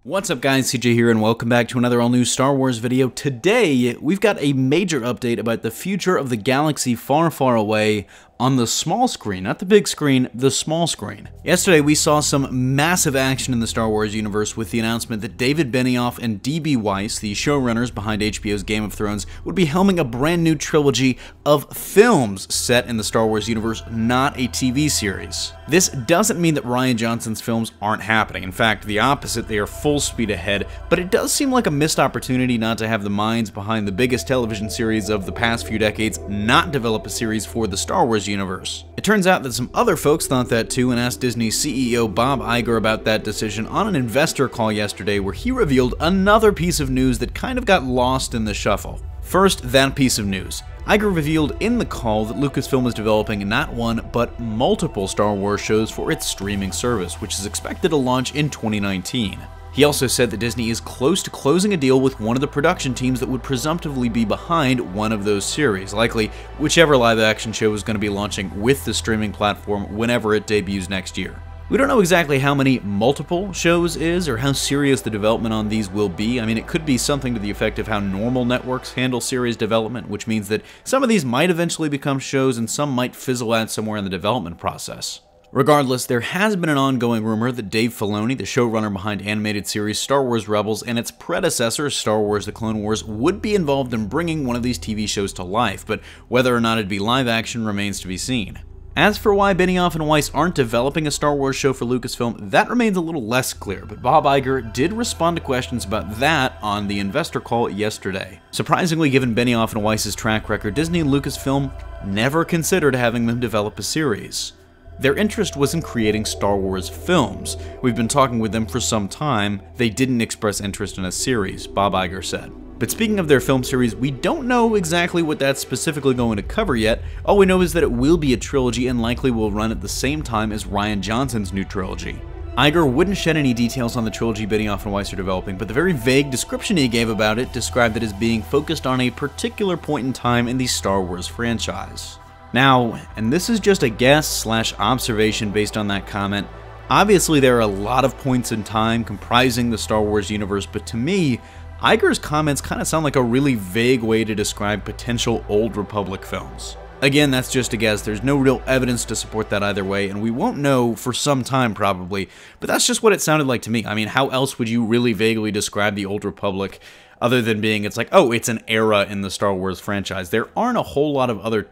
What's up guys, CJ here and welcome back to another all-new Star Wars video. Today, we've got a major update about the future of the galaxy far, far away on the small screen, not the big screen, the small screen. Yesterday, we saw some massive action in the Star Wars universe with the announcement that David Benioff and D.B. Weiss, the showrunners behind HBO's Game of Thrones, would be helming a brand new trilogy of films set in the Star Wars universe, not a TV series. This doesn't mean that Rian Johnson's films aren't happening. In fact, the opposite, they are full speed ahead, but it does seem like a missed opportunity not to have the minds behind the biggest television series of the past few decades not develop a series for the Star Wars universe. It turns out that some other folks thought that too and asked Disney CEO Bob Iger about that decision on an investor call yesterday, where he revealed another piece of news that kind of got lost in the shuffle. First, that piece of news. Iger revealed in the call that Lucasfilm is developing not one, but multiple Star Wars shows for its streaming service, which is expected to launch in 2019. He also said that Disney is close to closing a deal with one of the production teams that would presumptively be behind one of those series, likely whichever live-action show is going to be launching with the streaming platform whenever it debuts next year. We don't know exactly how many multiple shows is or how serious the development on these will be. I mean, it could be something to the effect of how normal networks handle series development, which means that some of these might eventually become shows and some might fizzle out somewhere in the development process. Regardless, there has been an ongoing rumor that Dave Filoni, the showrunner behind animated series Star Wars Rebels and its predecessor, Star Wars The Clone Wars, would be involved in bringing one of these TV shows to life, but whether or not it'd be live action remains to be seen. As for why Benioff and Weiss aren't developing a Star Wars show for Lucasfilm, that remains a little less clear, but Bob Iger did respond to questions about that on the investor call yesterday. Surprisingly, given Benioff and Weiss's track record, Disney and Lucasfilm never considered having them develop a series. Their interest was in creating Star Wars films. We've been talking with them for some time. They didn't express interest in a series, Bob Iger said. But speaking of their film series, we don't know exactly what that's specifically going to cover yet. All we know is that it will be a trilogy and likely will run at the same time as Rian Johnson's new trilogy. Iger wouldn't shed any details on the trilogy Benioff and Weiss are developing, but the very vague description he gave about it described it as being focused on a particular point in time in the Star Wars franchise. Now, and this is just a guess/observation based on that comment, obviously there are a lot of points in time comprising the Star Wars universe, but to me, Iger's comments kind of sound like a really vague way to describe potential Old Republic films. Again, that's just a guess, there's no real evidence to support that either way, and we won't know for some time probably, but that's just what it sounded like to me. I mean, how else would you really vaguely describe the Old Republic other than being, it's like, oh, it's an era in the Star Wars franchise? There aren't a whole lot of other,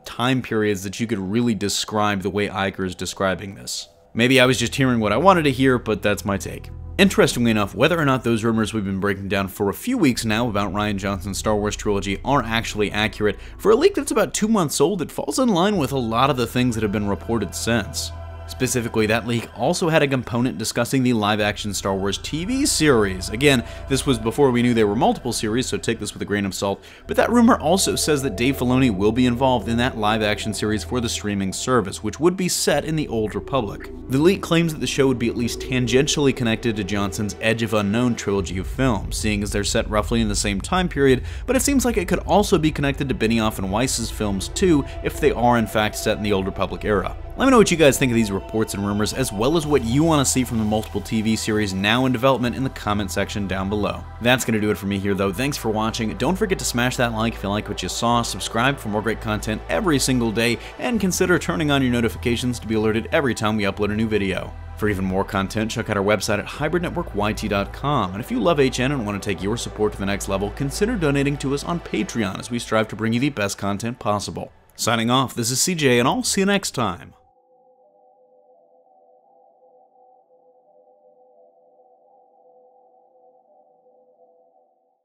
time periods that you could really describe the way Iger is describing this. Maybe I was just hearing what I wanted to hear, but that's my take. Interestingly enough, whether or not those rumors we've been breaking down for a few weeks now about Rian Johnson's Star Wars trilogy are actually accurate, for a leak that's about 2 months old, it falls in line with a lot of the things that have been reported since. Specifically, that leak also had a component discussing the live-action Star Wars TV series. Again, this was before we knew there were multiple series, so take this with a grain of salt, but that rumor also says that Dave Filoni will be involved in that live-action series for the streaming service, which would be set in the Old Republic. The leak claims that the show would be at least tangentially connected to Johnson's Edge of Unknown trilogy of films, seeing as they're set roughly in the same time period, but it seems like it could also be connected to Benioff and Weiss's films too, if they are in fact set in the Old Republic era. Let me know what you guys think of these reports and rumors, as well as what you want to see from the multiple TV series now in development in the comment section down below. That's going to do it for me here though. Thanks for watching. Don't forget to smash that like if you like what you saw, subscribe for more great content every single day, and consider turning on your notifications to be alerted every time we upload a new video. For even more content, check out our website at hybridnetworkyt.com, and if you love HN and want to take your support to the next level, consider donating to us on Patreon as we strive to bring you the best content possible. Signing off, this is CJ, and I'll see you next time.